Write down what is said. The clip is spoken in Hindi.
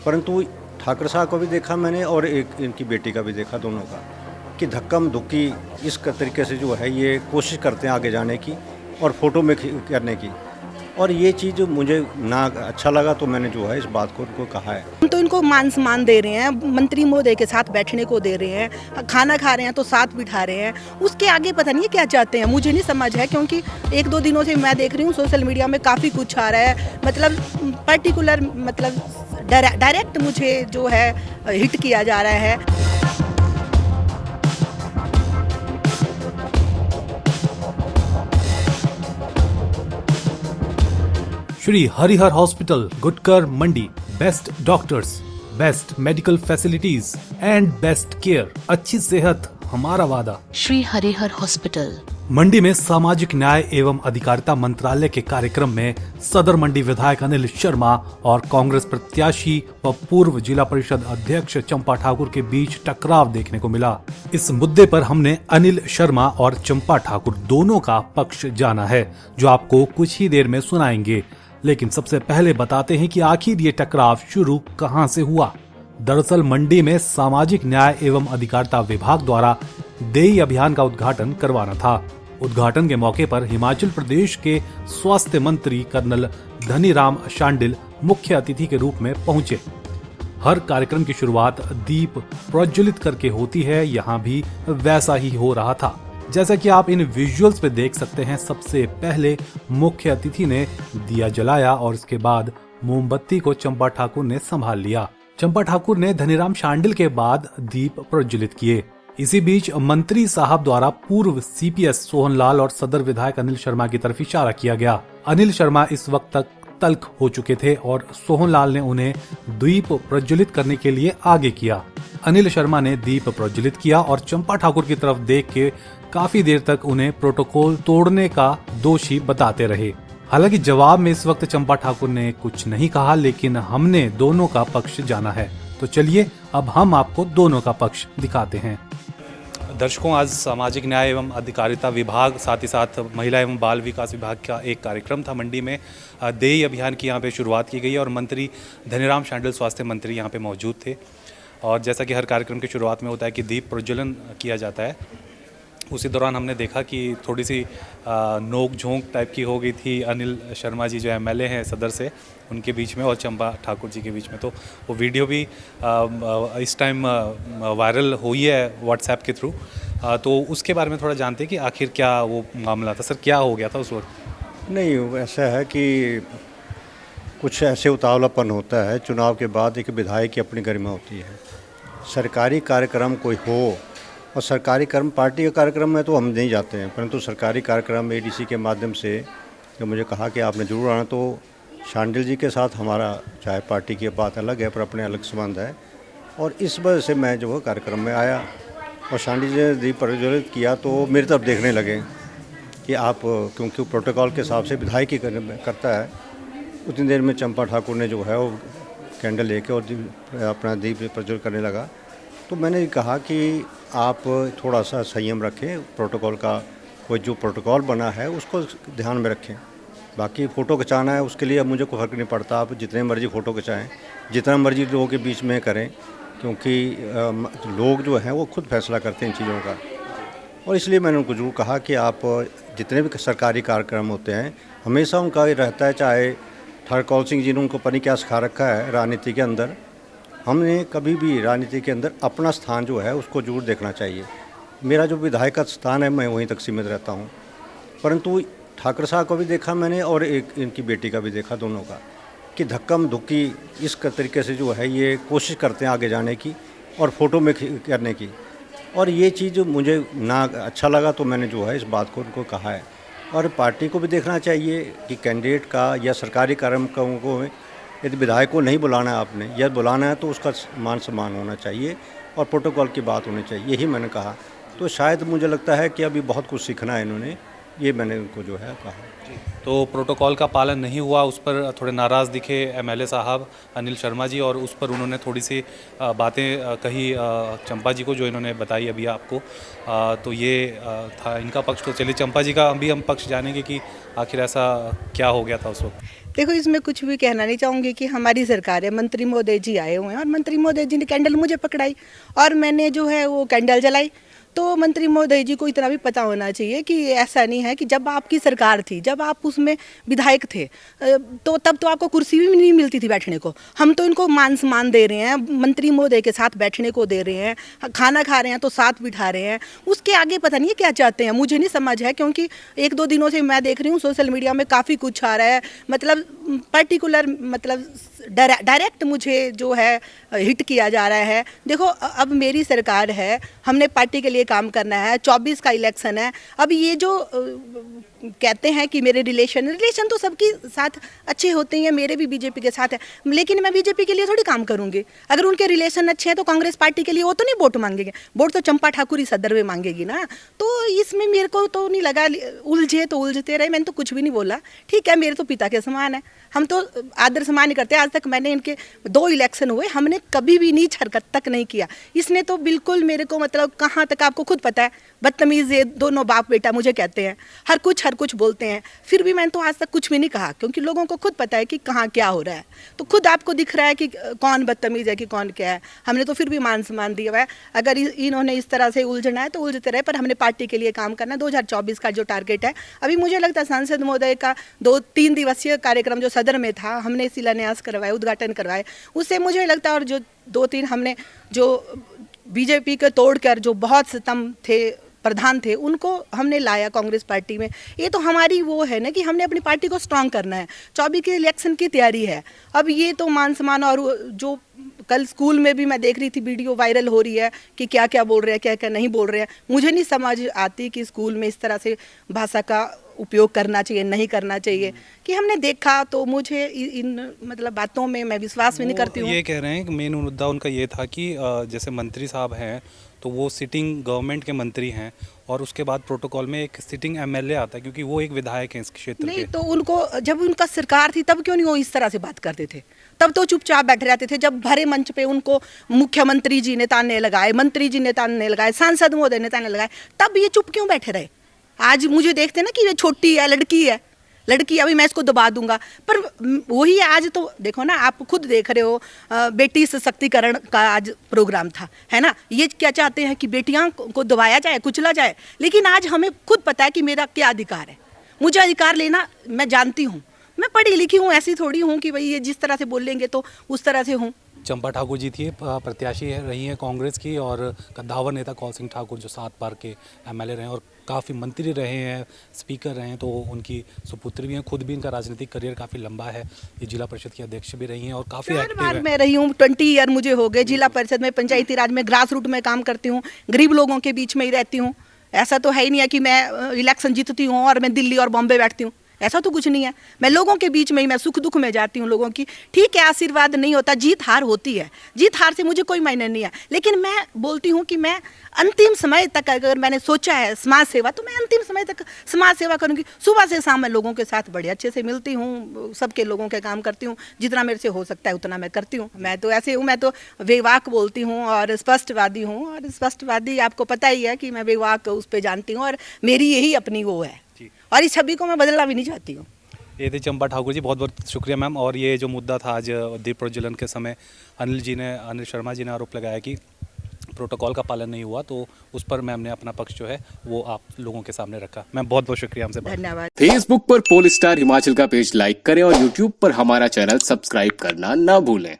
परंतु ठाकरे साहब को भी देखा मैंने और एक इनकी बेटी का भी देखा, दोनों का, कि धक्कम धुक्की इस तरीके से जो है ये कोशिश करते हैं आगे जाने की और फ़ोटो में करने की। और ये चीज़ मुझे ना अच्छा लगा, तो मैंने जो है इस बात को उनको कहा है। हम तो इनको मान सम्मान दे रहे हैं, मंत्री महोदय के साथ बैठने को दे रहे हैं, खाना खा रहे हैं तो साथ बिठा रहे हैं। उसके आगे पता नहीं है क्या चाहते हैं, मुझे नहीं समझ है, क्योंकि एक दो दिनों से मैं देख रही हूँ सोशल मीडिया में काफ़ी कुछ आ रहा है, मतलब पर्टिकुलर, मतलब डायरेक्ट मुझे जो है हिट किया जा रहा है। Shri Harihar hospital, Gutkar Mandi. Best doctors, best medical facilities and best care. अच्छी सेहत हमारा वादा। श्री हरिहर हॉस्पिटल मंडी में सामाजिक न्याय एवं अधिकारिता मंत्रालय के कार्यक्रम में सदर मंडी विधायक अनिल शर्मा और कांग्रेस प्रत्याशी व पूर्व जिला परिषद अध्यक्ष चंपा ठाकुर के बीच टकराव देखने को मिला। इस मुद्दे पर हमने अनिल शर्मा और चंपा ठाकुर दोनों का पक्ष जाना है, जो आपको कुछ ही देर में सुनाएंगे। लेकिन सबसे पहले बताते हैं कि आखिर ये टकराव शुरू कहां से हुआ। दरअसल मंडी में सामाजिक न्याय एवं अधिकारिता विभाग द्वारा देई अभियान का उद्घाटन करवाना था। उद्घाटन के मौके पर हिमाचल प्रदेश के स्वास्थ्य मंत्री कर्नल धनीराम शांडिल मुख्य अतिथि के रूप में पहुंचे। हर कार्यक्रम की शुरुआत दीप प्रज्वलित करके होती है, यहाँ भी वैसा ही हो रहा था। जैसा कि आप इन विजुअल्स पे देख सकते हैं, सबसे पहले मुख्य अतिथि ने दिया जलाया और इसके बाद मोमबत्ती को चंपा ठाकुर ने संभाल लिया। चंपा ठाकुर ने धनीराम शांडिल के बाद दीप प्रज्वलित किए। इसी बीच मंत्री साहब द्वारा पूर्व सीपीएस सोहनलाल और सदर विधायक अनिल शर्मा की तरफ इशारा किया गया। अनिल शर्मा इस वक्त तक तल्ख हो चुके थे और सोहनलाल ने उन्हें दीप प्रज्वलित करने के लिए आगे किया। अनिल शर्मा ने दीप प्रज्वलित किया और चंपा ठाकुर की तरफ देख के काफी देर तक उन्हें प्रोटोकॉल तोड़ने का दोषी बताते रहे। हालांकि जवाब में इस वक्त चंपा ठाकुर ने कुछ नहीं कहा, लेकिन हमने दोनों का पक्ष जाना है, तो चलिए अब हम आपको दोनों का पक्ष दिखाते हैं। दर्शकों, आज सामाजिक न्याय एवं अधिकारिता विभाग, साथ ही साथ महिला एवं बाल विकास विभाग का एक कार्यक्रम था मंडी में। देई अभियान की यहाँ पे शुरुआत की गई और मंत्री धनीराम शांडिल, स्वास्थ्य मंत्री, यहाँ पे मौजूद थे। और जैसा कि हर कार्यक्रम की शुरुआत में होता है कि दीप प्रज्वलन किया जाता है, उसी दौरान हमने देखा कि थोड़ी सी नोक झोंक टाइप की हो गई थी अनिल शर्मा जी जो एमएलए हैं सदर से, उनके बीच में और चंपा ठाकुर जी के बीच में। तो वो वीडियो भी इस टाइम वायरल हुई है व्हाट्सएप के थ्रू। तो उसके बारे में थोड़ा जानते हैं कि आखिर क्या वो मामला था। सर, क्या हो गया था उस वक्त? नहीं, ऐसा है कि कुछ ऐसे उतावलापन होता है, चुनाव के बाद एक विधायक की अपनी गरिमा होती है। सरकारी कार्यक्रम कोई हो और सरकारी कर्म पार्टी के कार्यक्रम में तो हम नहीं जाते हैं, परंतु सरकारी कार्यक्रम एडीसी के माध्यम से जब मुझे कहा कि आपने जरूर आना, तो शांडिल जी के साथ हमारा चाहे पार्टी की बात अलग है पर अपने अलग संबंध है, और इस वजह से मैं जो है कार्यक्रम में आया और शांडिल जी ने दीप प्रज्वलित किया तो मेरी तरफ देखने लगे कि आप, क्योंकि प्रोटोकॉल के हिसाब से विधायक ही करता है। उतनी देर में चंपा ठाकुर ने जो है वो कैंडल लेके और अपना दीप प्रज्वलित करने लगा। तो मैंने कहा कि आप थोड़ा सा संयम रखें, प्रोटोकॉल का कोई जो प्रोटोकॉल बना है उसको ध्यान में रखें। बाकी फ़ोटो खिंचाना है उसके लिए अब मुझे कोई फ़र्क नहीं पड़ता, आप जितने मर्जी फ़ोटो खिंचाएं, जितना मर्जी लोगों के बीच में करें, क्योंकि लोग जो हैं वो खुद फैसला करते हैं इन चीज़ों का। और इसलिए मैंने उनको जरूर कहा कि आप जितने भी सरकारी कार्यक्रम होते हैं हमेशा उनका ये रहता है, चाहे ठाकुर सिंह जी ने उनको पता नहीं क्या सिखा रखा है राजनीति के अंदर, हमने कभी भी राजनीति के अंदर अपना स्थान जो है उसको जरूर देखना चाहिए। मेरा जो विधायक का स्थान है मैं वहीं तक सीमित रहता हूँ। परंतु ठाकरे साहब को भी देखा मैंने और एक इनकी बेटी का भी देखा, दोनों का, कि धक्कम धुक्की इस तरीके से जो है ये कोशिश करते हैं आगे जाने की और फ़ोटो में करने की। और ये चीज़ मुझे ना अच्छा लगा, तो मैंने जो है इस बात को उनको कहा है। और पार्टी को भी देखना चाहिए कि कैंडिडेट का या सरकारी कार्यक्रमों को यदि विधायक को नहीं बुलाना है आपने, या बुलाना है तो उसका मान सम्मान होना चाहिए और प्रोटोकॉल की बात होनी चाहिए, यही मैंने कहा। तो शायद मुझे लगता है कि अभी बहुत कुछ सीखना है इन्होंने, ये मैंने उनको जो है कहा। तो प्रोटोकॉल का पालन नहीं हुआ, उस पर थोड़े नाराज़ दिखे एमएलए साहब अनिल शर्मा जी, और उस पर उन्होंने थोड़ी सी बातें कही चंपा जी को, जो इन्होंने बताई अभी आपको। तो ये था इनका पक्ष। तो चलिए चंपा जी का भी हम पक्ष जानेंगे कि आखिर ऐसा क्या हो गया था उस वक्त। देखो, इसमें कुछ भी कहना नहीं चाहूँगी कि हमारी सरकार है, मंत्री महोदय जी आए हुए हैं और मंत्री महोदय जी ने कैंडल मुझे पकड़ाई और मैंने जो है वो कैंडल जलाई। तो मंत्री महोदय जी को इतना भी पता होना चाहिए कि ऐसा नहीं है कि जब आपकी सरकार थी, जब आप उसमें विधायक थे, तो तब तो आपको कुर्सी भी नहीं मिलती थी बैठने को। हम तो इनको मान सम्मान दे रहे हैं, मंत्री महोदय के साथ बैठने को दे रहे हैं, खाना खा रहे हैं तो साथ बिठा रहे हैं। उसके आगे पता नहीं है क्या चाहते हैं, मुझे नहीं समझ है, क्योंकि एक दो दिनों से मैं देख रही हूँ सोशल मीडिया में काफ़ी कुछ आ रहा है, मतलब पर्टिकुलर, मतलब डायरेक्ट मुझे जो है हिट किया जा रहा है। देखो, अब मेरी सरकार है, हमने पार्टी के लिए काम करना है, 24 का इलेक्शन है। अब ये जो कहते हैं कि मेरे रिलेशन तो सबके साथ अच्छे होते हैं, मेरे भी बीजेपी के साथ है, लेकिन मैं बीजेपी के लिए थोड़ी काम करूंगी। अगर उनके रिलेशन अच्छे हैं तो कांग्रेस पार्टी के लिए वो तो नहीं वोट मांगेंगे, वोट तो चंपा ठाकुर ही सदर में मांगेगी ना। तो इसमें मेरे को तो नहीं लगा, उलझे तो उलझते रहे, मैंने तो कुछ भी नहीं बोला। ठीक है, मेरे तो पिता के समान है, हम तो आदर सम्मान नहीं करते। आज तक मैंने इनके 2 इलेक्शन हुए, हमने कभी भी नीच हरकत तक नहीं किया। इसने तो बिल्कुल मेरे को, मतलब कहाँ तक आपको खुद पता है, बदतमीज़ ये दोनों बाप बेटा मुझे कहते हैं, हर कुछ बोलते हैं। फिर भी मैंने तो आज तक कुछ भी नहीं कहा, क्योंकि लोगों को खुद पता है कि कहाँ क्या हो रहा है। तो खुद आपको दिख रहा है कि कौन बदतमीज़ है कि कौन क्या है। हमने तो फिर भी मान सम्मान दिया हुआ है। अगर इन्होंने इस तरह से उलझना है तो उलझते रहे, पर हमने पार्टी के लिए काम करना है। 2024 का जो टारगेट है, अभी मुझे लगता है सांसद महोदय का 2-3 दिवसीय कार्यक्रम जो सदर में था, हमने शिलान्यास करवाए, उद्घाटन करवाए, उससे मुझे लगता है, और जो 2-3 हमने जो बीजेपी के तोड़कर जो बहुत सितम थे, प्रधान थे, उनको हमने लाया कांग्रेस पार्टी में। ये तो हमारी वो है ना कि हमने अपनी पार्टी को स्ट्रांग करना है। 24 के इलेक्शन की तैयारी है। अब ये तो मान सम्मान, और जो कल स्कूल में भी मैं देख रही थी, वीडियो वायरल हो रही है कि क्या क्या बोल रहे हैं, क्या क्या नहीं बोल रहे हैं। मुझे नहीं समझ आती कि स्कूल में इस तरह से भाषा का उपयोग करना चाहिए, नहीं करना चाहिए। कि हमने देखा तो मुझे इन मतलब बातों में मैं विश्वास भी नहीं करती हूँ। ये कह रहे हैं कि मेन मुद्दा उनका ये था कि जैसे मंत्री साहब हैं तो वो सिटिंग गवर्नमेंट के मंत्री हैं, और उसके बाद प्रोटोकॉल में एक सिटिंग एमएलए आता है, क्योंकि वो एक विधायक हैं इस क्षेत्र नहीं, के। तो उनको, जब उनका सरकार थी तब क्यों नहीं वो इस तरह से बात करते थे? तब तो चुपचाप बैठे रहते थे। जब भरे मंच पे उनको मुख्यमंत्री जी ने ताने लगाए, मंत्री जी ने ताने लगाए, सांसद महोदय ने ताने लगाए, तब ये चुप क्यों बैठे रहे? आज मुझे देखते ना कि ये छोटी है, लड़की है, अभी मैं इसको दबा दूंगा। पर वही आज तो देखो ना, आप खुद देख रहे हो, बेटी सशक्तिकरण का आज प्रोग्राम था, है ना। ये क्या चाहते हैं कि बेटियां को दबाया जाए, कुचला जाए, लेकिन आज हमें खुद पता है कि मेरा क्या अधिकार है। मुझे अधिकार लेना, मैं जानती हूँ, मैं पढ़ी लिखी हूँ, ऐसी थोड़ी हूँ कि भाई ये जिस तरह से बोलेंगे तो उस तरह से हूँ। चंपा ठाकुर जी थी, प्रत्याशी रही हैं कांग्रेस की, और कद्दावर नेता कौल सिंह ठाकुर जो 7 बार के एमएलए रहे हैं और काफ़ी मंत्री रहे हैं, स्पीकर रहे हैं, तो उनकी सुपुत्री भी हैं। खुद भी इनका राजनीतिक करियर काफ़ी लंबा है, ये जिला परिषद की अध्यक्ष भी रही हैं और काफ़ी एक्टिव है। मैं रही हूँ, 20 ईयर मुझे हो गए जिला परिषद में, पंचायती राज में, ग्रास रूट में काम करती हूँ, गरीब लोगों के बीच में ही रहती हूँ। ऐसा तो है ही नहीं है कि मैं इलेक्शन जीतती हूँ और मैं दिल्ली और बॉम्बे बैठती हूँ, ऐसा तो कुछ नहीं है। मैं लोगों के बीच में ही, मैं सुख दुख में जाती हूँ लोगों की। ठीक है, आशीर्वाद नहीं होता, जीत हार होती है, जीत हार से मुझे कोई मायने नहीं है, लेकिन मैं बोलती हूँ कि मैं अंतिम समय तक, अगर मैंने सोचा है समाज सेवा, तो मैं अंतिम समय तक समाज सेवा करूँगी। सुबह से शाम मैं लोगों के साथ बड़े अच्छे से मिलती हूँ, सबके लोगों के काम करती हूँ, जितना मेरे से हो सकता है उतना मैं करती हूँ। मैं तो ऐसे हूँ, मैं तो बेवाक बोलती हूँ और स्पष्टवादी हूँ, और स्पष्टवादी आपको पता ही है कि मैं बेवाक उस पर जानती हूँ, और मेरी यही अपनी वो है, और इस छवि को मैं बदलना भी नहीं चाहती हूँ। ये थे चंपा ठाकुर जी, बहुत बहुत शुक्रिया मैम। और ये जो मुद्दा था आज दीप प्रज्वलन के समय, अनिल शर्मा जी ने आरोप लगाया कि प्रोटोकॉल का पालन नहीं हुआ, तो उस पर मैम ने अपना पक्ष जो है वो आप लोगों के सामने रखा। मैम बहुत बहुत शुक्रिया हमसे। धन्यवाद। फेसबुक पर पोल स्टार हिमाचल का पेज लाइक करें और यूट्यूब पर हमारा चैनल सब्सक्राइब करना ना भूलें।